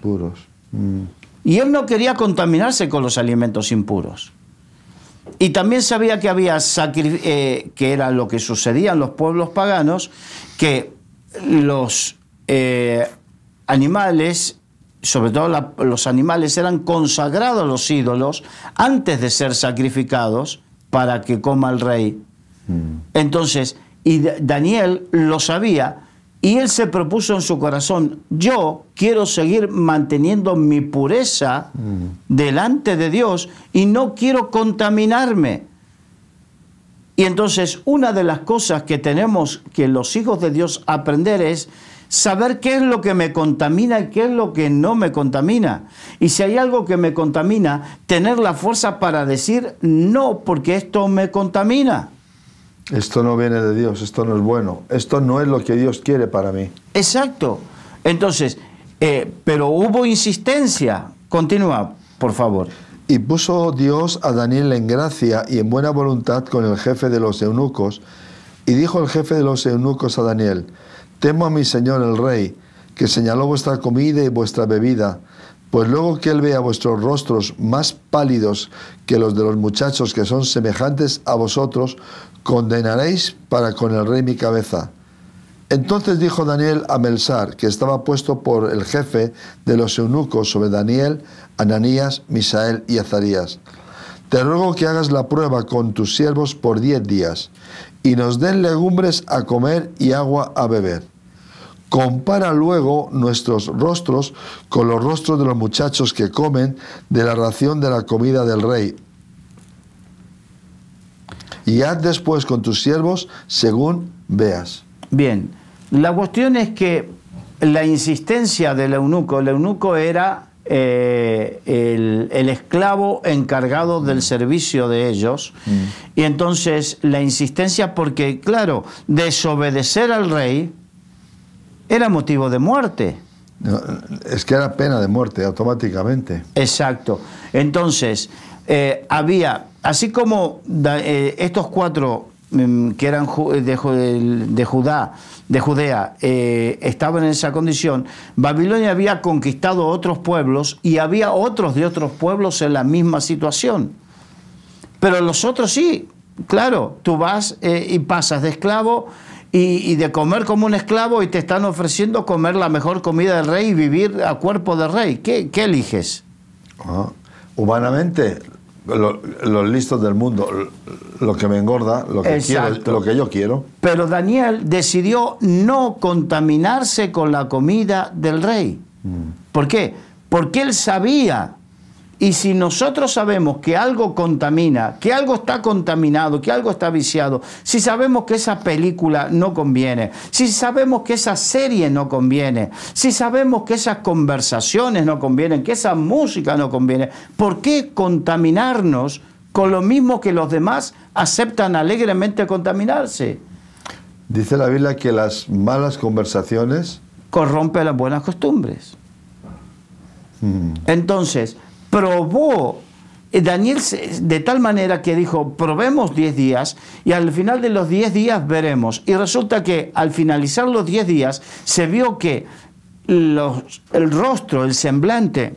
Y él no quería contaminarse con los alimentos impuros. Y también sabía que había que era lo que sucedía en los pueblos paganos, que los animales, sobre todo los animales, eran consagrados a los ídolos antes de ser sacrificados para que coma el rey. Entonces, y Daniel lo sabía, y él se propuso en su corazón: yo quiero seguir manteniendo mi pureza delante de Dios y no quiero contaminarme. Y entonces una de las cosas que tenemos que los hijos de Dios aprender es saber qué es lo que me contamina y qué es lo que no me contamina. Y si hay algo que me contamina, tener la fuerza para decir no, porque esto me contamina. Esto no viene de Dios, esto no es bueno, esto no es lo que Dios quiere para mí. Exacto. Entonces, pero hubo insistencia. Continúa, por favor. Y puso Dios a Daniel en gracia y en buena voluntad con el jefe de los eunucos. Y dijo el jefe de los eunucos a Daniel: temo a mi señor el rey, que señaló vuestra comida y vuestra bebida, pues luego que él vea vuestros rostros más pálidos que los de los muchachos que son semejantes a vosotros, condenaréis para con el rey mi cabeza. Entonces dijo Daniel a Melsar, que estaba puesto por el jefe de los eunucos sobre Daniel, Ananías, Misael y Azarías: te ruego que hagas la prueba con tus siervos por 10 días, y nos den legumbres a comer y agua a beber. compara luego nuestros rostros con los rostros de los muchachos que comen de la ración de la comida del rey. Y haz después con tus siervos según veas. Bien, la cuestión es que la insistencia del eunuco era el esclavo encargado del servicio de ellos, y entonces la insistencia, porque claro, desobedecer al rey era motivo de muerte. No, es que era pena de muerte automáticamente. Exacto. Entonces, había, así como estos cuatro que eran de Judea, estaban en esa condición, Babilonia había conquistado otros pueblos y había otros de otros pueblos en la misma situación. Pero los otros sí, claro, tú vas y pasas de esclavo y de comer como un esclavo y te están ofreciendo comer la mejor comida del rey y vivir a cuerpo de rey. ¿Qué eliges? Humanamente, los listos del mundo, lo que me engorda, lo que quiero, lo que yo quiero. Pero Daniel decidió no contaminarse con la comida del rey. ¿Por qué? Porque él sabía. Y si nosotros sabemos que algo contamina, que algo está contaminado, que algo está viciado, si sabemos que esa película no conviene, si sabemos que esa serie no conviene, si sabemos que esas conversaciones no convienen, que esa música no conviene, ¿por qué contaminarnos con lo mismo que los demás aceptan alegremente contaminarse? Dice la Biblia que las malas conversaciones corrompen las buenas costumbres. Entonces, probó Daniel de tal manera que dijo, probemos 10 días y al final de los 10 días veremos. Y resulta que al finalizar los 10 días se vio que el rostro, el semblante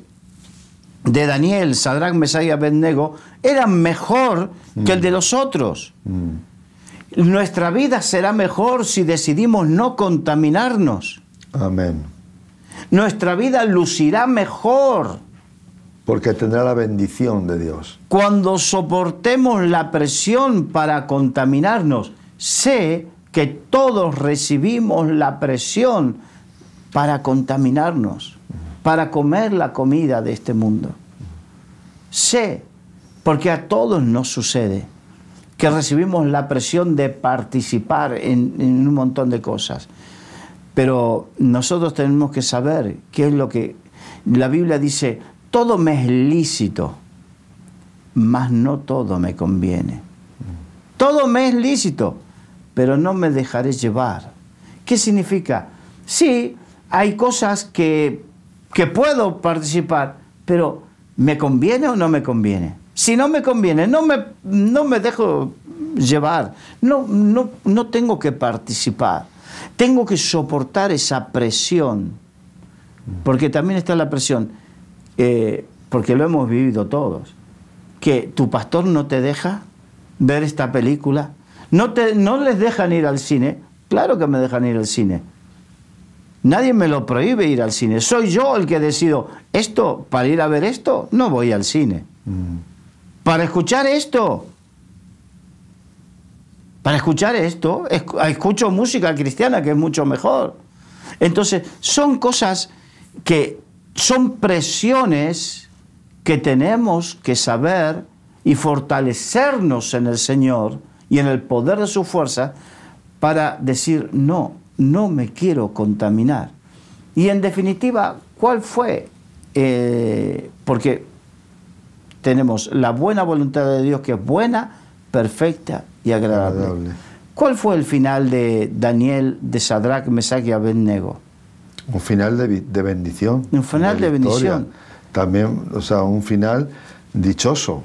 de Daniel, Sadrach, Mesach y Abednego era mejor que el de los otros. Nuestra vida será mejor si decidimos no contaminarnos. Amén. Nuestra vida lucirá mejor porque tendrá la bendición de Dios. Cuando soportemos la presión para contaminarnos, sé que todos recibimos la presión para contaminarnos, para comer la comida de este mundo. Sé, porque a todos nos sucede, que recibimos la presión de participar en un montón de cosas. Pero nosotros tenemos que saber qué es lo que la Biblia dice. Todo me es lícito, mas no todo me conviene. Todo me es lícito, pero no me dejaré llevar. ¿Qué significa? Sí, hay cosas que puedo participar, pero ¿me conviene o no me conviene? Si no me conviene, no me dejo llevar, no tengo que participar. Tengo que soportar esa presión, porque también está la presión. Porque lo hemos vivido todos, que tu pastor no te deja ver esta película, no les dejan ir al cine. Claro que me dejan ir al cine, nadie me lo prohíbe ir al cine, soy yo el que decido, esto, para ir a ver esto, no voy al cine. Para escuchar esto, escucho música cristiana, que es mucho mejor. Entonces, son cosas que son presiones que tenemos que saber y fortalecernos en el Señor y en el poder de su fuerza para decir, no me quiero contaminar. Y en definitiva, ¿cuál fue? Porque tenemos la buena voluntad de Dios, que es buena, perfecta y agradable. ¿Cuál fue el final de Daniel, de Sadrach, Mesach y Abednego? Un final de bendición. Un final de bendición. También, o sea, un final dichoso,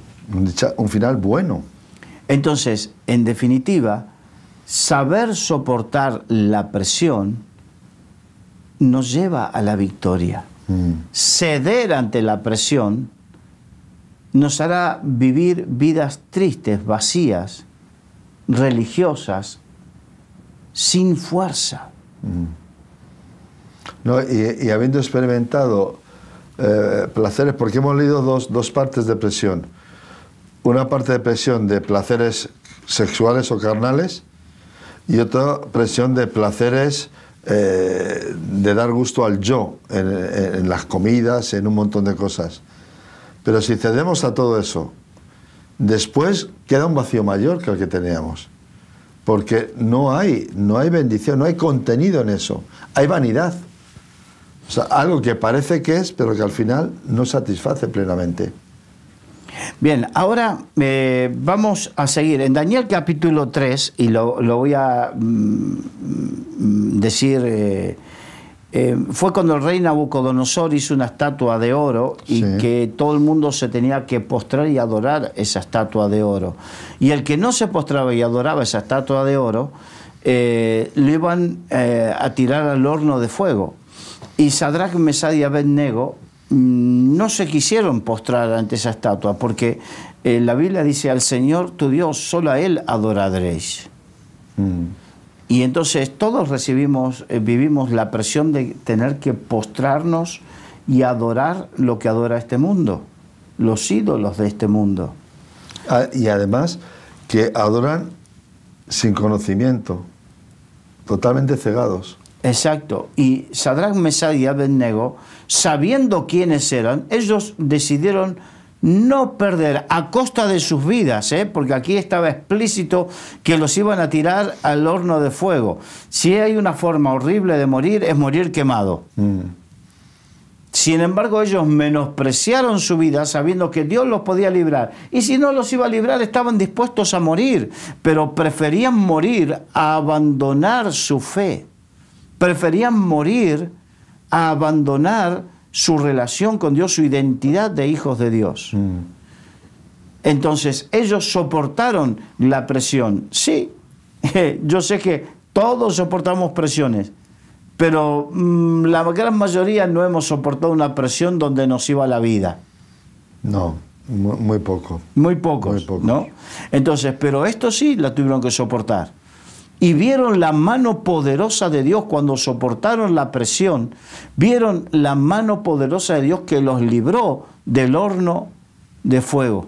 un final bueno. Entonces, en definitiva, saber soportar la presión nos lleva a la victoria. Ceder ante la presión nos hará vivir vidas tristes, vacías, religiosas, sin fuerza. No, y habiendo experimentado placeres, porque hemos leído dos partes de presión. Una parte de presión de placeres sexuales o carnales y otra presión de placeres de dar gusto al yo en las comidas, en un montón de cosas. Pero si cedemos a todo eso, después queda un vacío mayor que el que teníamos. Porque no hay bendición, no hay contenido en eso. Hay vanidad. O sea, algo que parece que es, pero que al final no satisface plenamente. Bien, ahora vamos a seguir. En Daniel capítulo 3, y lo voy a decir, fue cuando el rey Nabucodonosor hizo una estatua de oro y Sí. que todo el mundo se tenía que postrar y adorar esa estatua de oro. Y el que no se postraba y adoraba esa estatua de oro, lo iban a tirar al horno de fuego. Y Sadrach, Mesach y Abednego no se quisieron postrar ante esa estatua, porque la Biblia dice: al Señor tu Dios, solo a Él adoraréis. Y entonces todos vivimos la presión de tener que postrarnos y adorar lo que adora este mundo, los ídolos de este mundo. Y además que adoran sin conocimiento, totalmente cegados. Exacto. Y Sadrach, Mesach y Abednego, sabiendo quiénes eran, ellos decidieron no perder a costa de sus vidas, porque aquí estaba explícito que los iban a tirar al horno de fuego. Si hay una forma horrible de morir, es morir quemado. Sin embargo, ellos menospreciaron su vida sabiendo que Dios los podía librar. Y si no los iba a librar, estaban dispuestos a morir, pero preferían morir a abandonar su fe. Preferían morir a abandonar su relación con Dios, su identidad de hijos de Dios. Entonces, ellos soportaron la presión. Sí, yo sé que todos soportamos presiones, pero la gran mayoría no hemos soportado una presión donde nos iba la vida. No, muy poco. Muy pocos, Muy pocos. ¿no? Entonces, pero esto sí la tuvieron que soportar. Y vieron la mano poderosa de Dios cuando soportaron la presión. Vieron la mano poderosa de Dios que los libró del horno de fuego.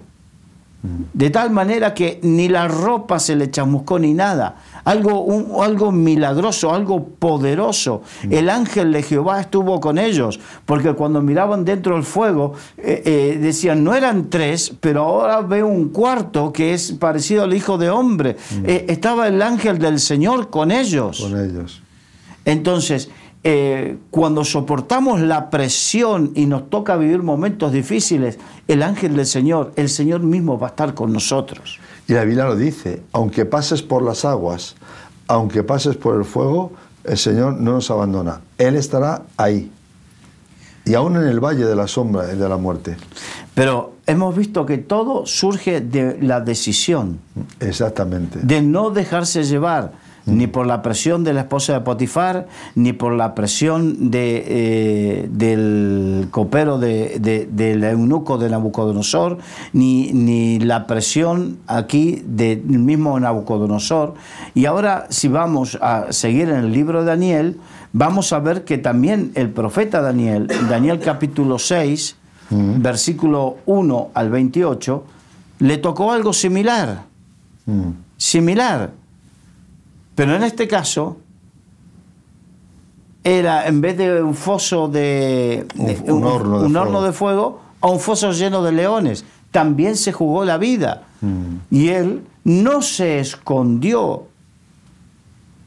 De tal manera que ni la ropa se le chamuscó ni nada. Algo milagroso, algo poderoso. El ángel de Jehová estuvo con ellos, porque cuando miraban dentro del fuego, decían, no eran tres, pero ahora veo un cuarto que es parecido al Hijo de Hombre. Estaba el ángel del Señor con ellos. Con ellos. Entonces, cuando soportamos la presión y nos toca vivir momentos difíciles, el ángel del Señor, el Señor mismo va a estar con nosotros. Y la Biblia lo dice, aunque pases por las aguas, aunque pases por el fuego, el Señor no nos abandona. Él estará ahí. Y aún en el valle de la sombra y de la muerte. Pero hemos visto que todo surge de la decisión. Exactamente. De no dejarse llevar ni por la presión de la esposa de Potifar, ni por la presión del copero del eunuco de Nabucodonosor, ni la presión aquí del mismo Nabucodonosor. Y ahora, si vamos a seguir en el libro de Daniel, vamos a ver que también el profeta Daniel, Daniel capítulo 6, versículo 1 al 28, le tocó algo similar. Similar. Pero en este caso, era en vez de un foso un horno de fuego, a un foso lleno de leones. También se jugó la vida. Y él no se escondió,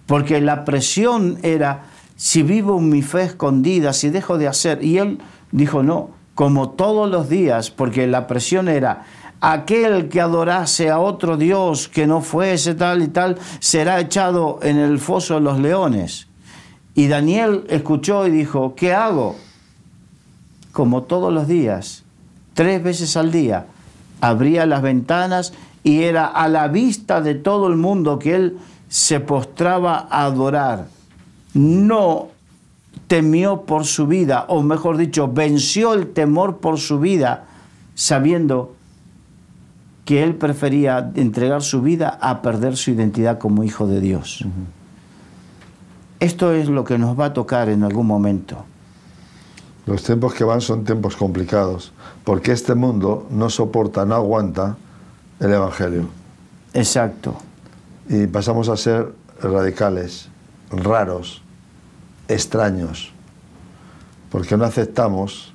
porque la presión era, si vivo mi fe escondida, si dejo de hacer. Y él dijo, no, como todos los días, porque la presión era, aquel que adorase a otro Dios que no fuese tal y tal, será echado en el foso de los leones. Y Daniel escuchó y dijo, ¿qué hago? Como todos los días, 3 veces al día, abría las ventanas y era a la vista de todo el mundo que él se postraba a adorar. No temió por su vida, o mejor dicho, venció el temor por su vida, sabiendo que él prefería entregar su vida a perder su identidad como hijo de Dios. Esto es lo que nos va a tocar en algún momento. Los tiempos que van son tiempos complicados, porque este mundo no soporta, no aguanta el Evangelio. Exacto. Y pasamos a ser radicales, raros, extraños, porque no aceptamos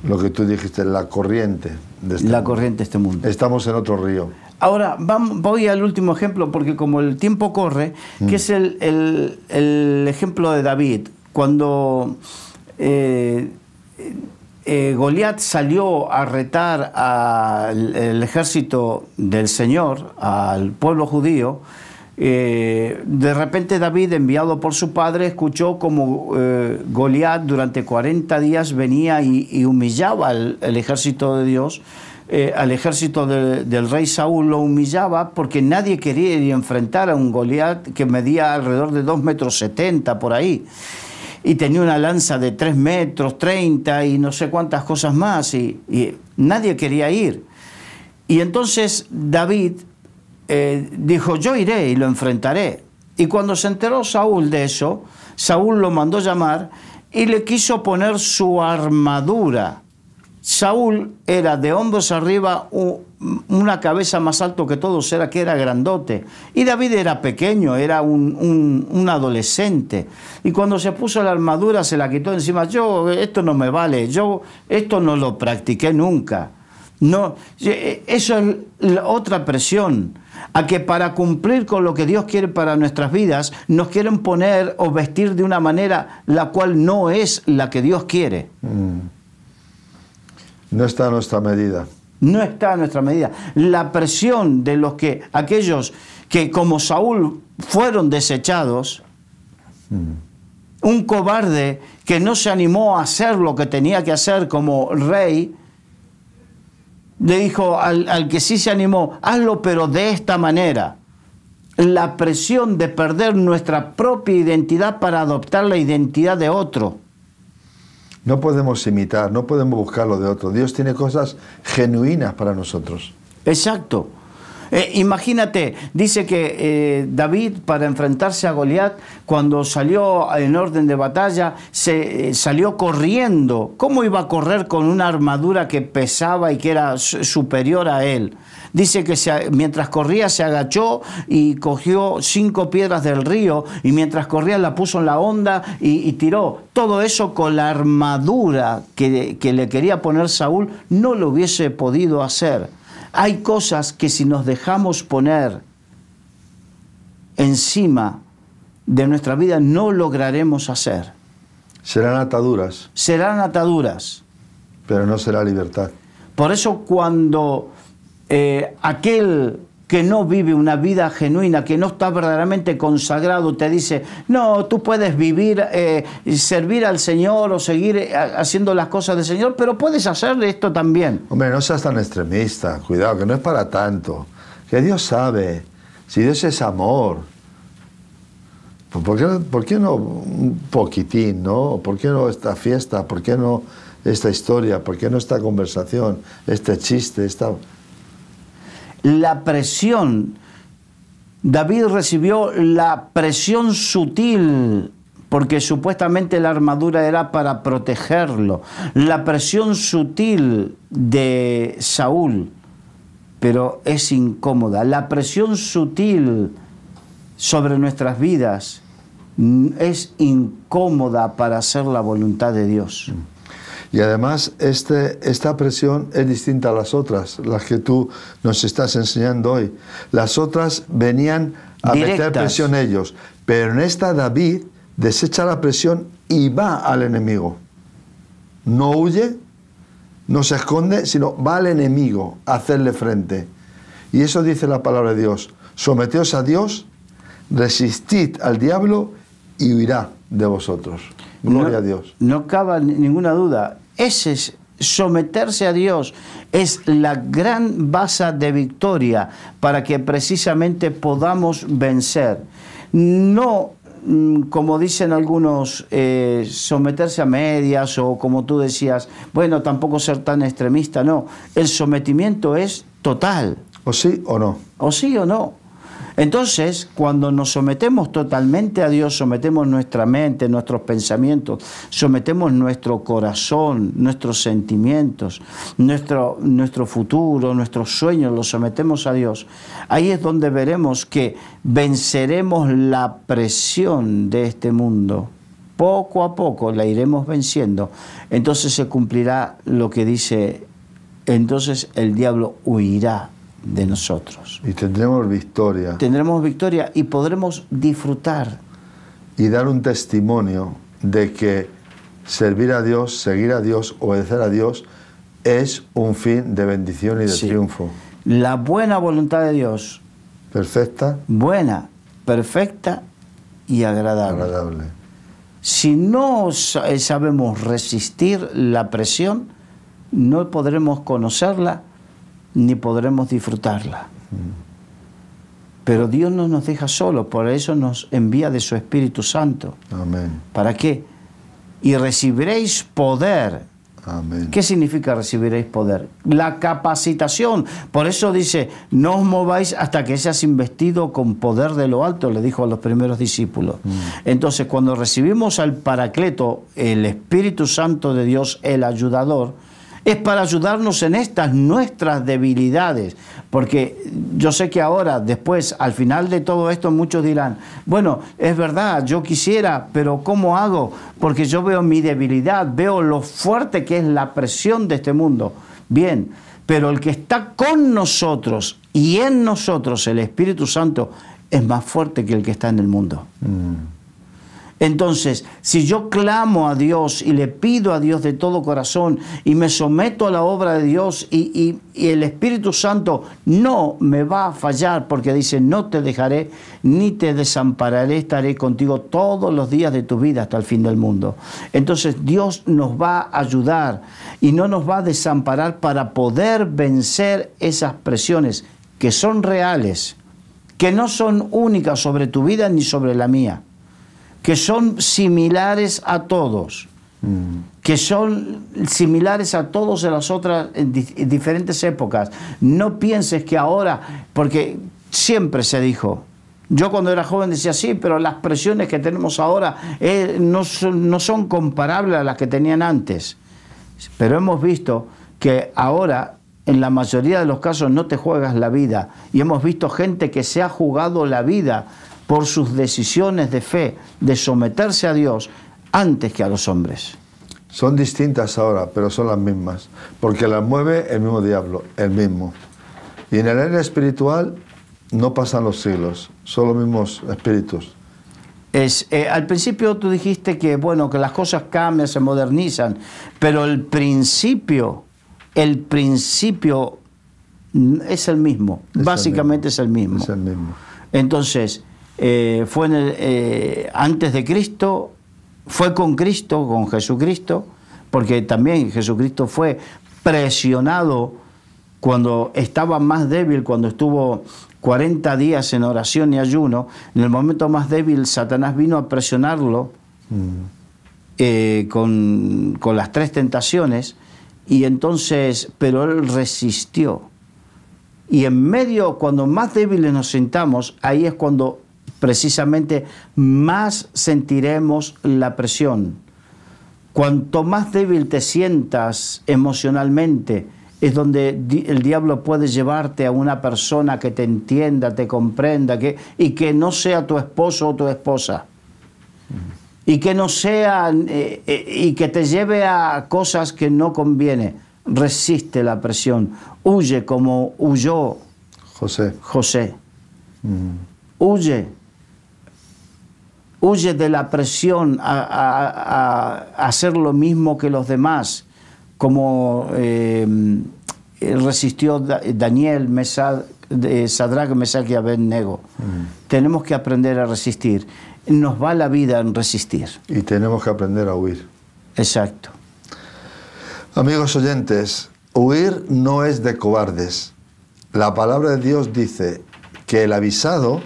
lo que tú dijiste, la corriente de este mundo. corriente de este mundo. Estamos en otro río. Ahora, voy al último ejemplo, porque como el tiempo corre, que es el ejemplo de David. Cuando Goliat salió a retar al ejército del Señor, al pueblo judío, de repente David, enviado por su padre, escuchó como Goliat durante 40 días venía y humillaba al ejército de Dios, al ejército del rey Saúl lo humillaba, porque nadie quería ir a enfrentar a un Goliat que medía alrededor de 2,70 metros por ahí, y tenía una lanza de 3,30 metros y no sé cuántas cosas más, y nadie quería ir. Y entonces David dijo, yo iré y lo enfrentaré. Y cuando se enteró Saúl de eso, Saúl lo mandó llamar y le quiso poner su armadura. Saúl era de hombros arriba, una cabeza más alto que todos, que era grandote. Y David era pequeño, era un adolescente. Y cuando se puso la armadura se la quitó encima. Esto no me vale, esto no lo practiqué nunca. No, eso es la otra presión, a que para cumplir con lo que Dios quiere para nuestras vidas, nos quieren poner o vestir de una manera la cual no es la que Dios quiere. No está a nuestra medida. No está a nuestra medida. La presión de aquellos que como Saúl fueron desechados, un cobarde que no se animó a hacer lo que tenía que hacer como rey, le dijo al que sí se animó, hazlo pero de esta manera. La presión de perder nuestra propia identidad para adoptar la identidad de otro. No podemos imitar, no podemos buscar lo de otro. Dios tiene cosas genuinas para nosotros. Exacto. Imagínate, dice que David, para enfrentarse a Goliat, cuando salió en orden de batalla, salió corriendo. ¿Cómo iba a correr con una armadura que pesaba y que era superior a él? Dice que mientras corría se agachó y cogió 5 piedras del río, y mientras corría la puso en la honda y tiró. Todo eso con la armadura que le quería poner Saúl, no lo hubiese podido hacer. Hay cosas que si nos dejamos poner encima de nuestra vida no lograremos hacer. Serán ataduras. Serán ataduras. Pero no será libertad. Por eso cuando aquel que no vive una vida genuina, que no está verdaderamente consagrado, te dice, no, tú puedes vivir, servir al Señor o seguir haciendo las cosas del Señor, pero puedes hacer esto también. Hombre, no seas tan extremista, cuidado, que no es para tanto. Que Dios sabe, si Dios es amor, ¿por qué no un poquitín, no? ¿Por qué no esta fiesta? ¿Por qué no esta historia? ¿Por qué no esta conversación? Este chiste, La presión, David recibió la presión sutil, porque supuestamente la armadura era para protegerlo. La presión sutil de Saúl, pero es incómoda. La presión sutil sobre nuestras vidas es incómoda para hacer la voluntad de Dios. Y además esta presión es distinta a las otras, las que tú nos estás enseñando hoy. Las otras venían a meter presión ellos, pero en esta David desecha la presión y va al enemigo. No huye, no se esconde, sino va al enemigo a hacerle frente. Y eso dice la palabra de Dios: someteos a Dios, resistid al diablo y huirá de vosotros. Gloria a Dios. No cabe ninguna duda. Someterse a Dios es la gran base de victoria para que precisamente podamos vencer. No, como dicen algunos, someterse a medias, o como tú decías, bueno, tampoco ser tan extremista, no. El sometimiento es total. O sí o no. O sí o no. Entonces, cuando nos sometemos totalmente a Dios, sometemos nuestra mente, nuestros pensamientos, sometemos nuestro corazón, nuestros sentimientos, nuestro futuro, nuestros sueños, los sometemos a Dios. Ahí es donde veremos que venceremos la presión de este mundo. poco a poco la iremos venciendo, entonces se cumplirá lo que dice, entonces el diablo huirá de nosotros. Y tendremos victoria. Tendremos victoria y podremos disfrutar. Y dar un testimonio de que servir a Dios, seguir a Dios, obedecer a Dios es un fin de bendición y de triunfo. La buena voluntad de Dios. Perfecta. Buena, perfecta y agradable. Si no sabemos resistir la presión, no podremos conocerla ni podremos disfrutarla. Pero Dios no nos deja solos, por eso nos envía de su Espíritu Santo. Amén. ¿Para qué? Y recibiréis poder. Amén. ¿Qué significa recibiréis poder? La capacitación. Por eso dice, no os mováis hasta que seas investido con poder de lo alto, le dijo a los primeros discípulos. Entonces, cuando recibimos al Paracleto, el Espíritu Santo de Dios, el ayudador, es para ayudarnos en estas nuestras debilidades. Porque yo sé que ahora, después, al final de todo esto, muchos dirán, bueno, es verdad, yo quisiera, pero ¿cómo hago? Porque yo veo mi debilidad, veo lo fuerte que es la presión de este mundo. Bien, pero el que está con nosotros y en nosotros, el Espíritu Santo, es más fuerte que el que está en el mundo. Entonces, si yo clamo a Dios y le pido a Dios de todo corazón y me someto a la obra de Dios y el Espíritu Santo no me va a fallar, porque dice, no te dejaré ni te desampararé, estaré contigo todos los días de tu vida hasta el fin del mundo. Entonces Dios nos va a ayudar y no nos va a desamparar para poder vencer esas presiones que son reales, que no son únicas sobre tu vida ni sobre la mía, que son similares a todos, que son similares a todos en las otras en diferentes épocas. No pienses que ahora, porque siempre se dijo, yo cuando era joven decía, sí, pero las presiones que tenemos ahora no son comparables a las que tenían antes. Pero hemos visto que ahora, en la mayoría de los casos, no te juegas la vida. Y hemos visto gente que se ha jugado la vida por sus decisiones de fe, de someterse a Dios antes que a los hombres. Son distintas ahora, pero son las mismas, porque las mueve el mismo diablo, el mismo. Y en el área espiritual no pasan los siglos, son los mismos espíritus. Al principio tú dijiste que, bueno, que las cosas cambian, se modernizan, pero el principio es el mismo, básicamente es el mismo. Es el mismo. Entonces, fue antes de Cristo, fue con Cristo, con Jesucristo, porque también Jesucristo fue presionado cuando estaba más débil, cuando estuvo 40 días en oración y ayuno. En el momento más débil, Satanás vino a presionarlo con las 3 tentaciones, y entonces, pero él resistió. Y en medio, cuando más débiles nos sintamos, ahí es cuando precisamente más sentiremos la presión. Cuanto más débil te sientas emocionalmente, es donde el diablo puede llevarte a una persona que te entienda, te comprenda, y que no sea tu esposo o tu esposa. Y que no sea, y que te lleve a cosas que no conviene. Resiste la presión. Huye como huyó José. Huye de la presión a hacer lo mismo que los demás, como resistió Daniel, Sadrach, Mesach y Abednego. Tenemos que aprender a resistir. Nos va la vida en resistir. Y tenemos que aprender a huir. Exacto. Amigos oyentes, huir no es de cobardes. La palabra de Dios dice que el avisado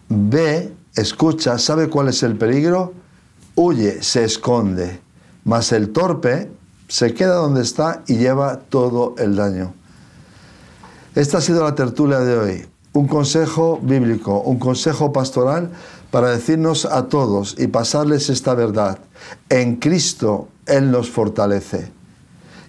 ve, escucha, sabe cuál es el peligro, huye, se esconde. Mas el torpe se queda donde está y lleva todo el daño. Esta ha sido la tertulia de hoy. Un consejo bíblico, un consejo pastoral para decirnos a todos y pasarles esta verdad. En Cristo Él nos fortalece.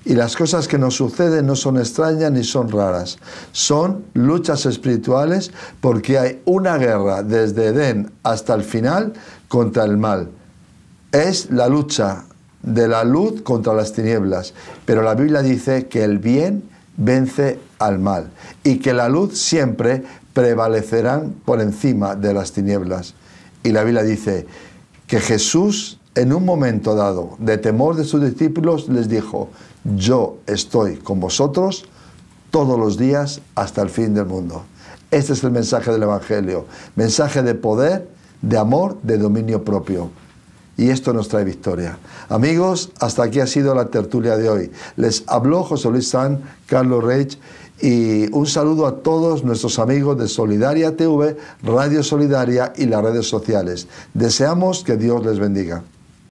Y las cosas que nos suceden no son extrañas ni son raras. Son luchas espirituales, porque hay una guerra desde Edén hasta el final contra el mal. Es la lucha de la luz contra las tinieblas, pero la Biblia dice que el bien vence al mal y que la luz siempre prevalecerán por encima de las tinieblas. Y la Biblia dice que Jesús, en un momento dado de temor de sus discípulos, les dijo: yo estoy con vosotros todos los días hasta el fin del mundo. Este es el mensaje del Evangelio, mensaje de poder, de amor, de dominio propio. Y esto nos trae victoria. Amigos, hasta aquí ha sido la tertulia de hoy. Les habló José Luis San, Carlos Reich, y un saludo a todos nuestros amigos de Solidaria TV, Radio Solidaria y las redes sociales. Deseamos que Dios les bendiga.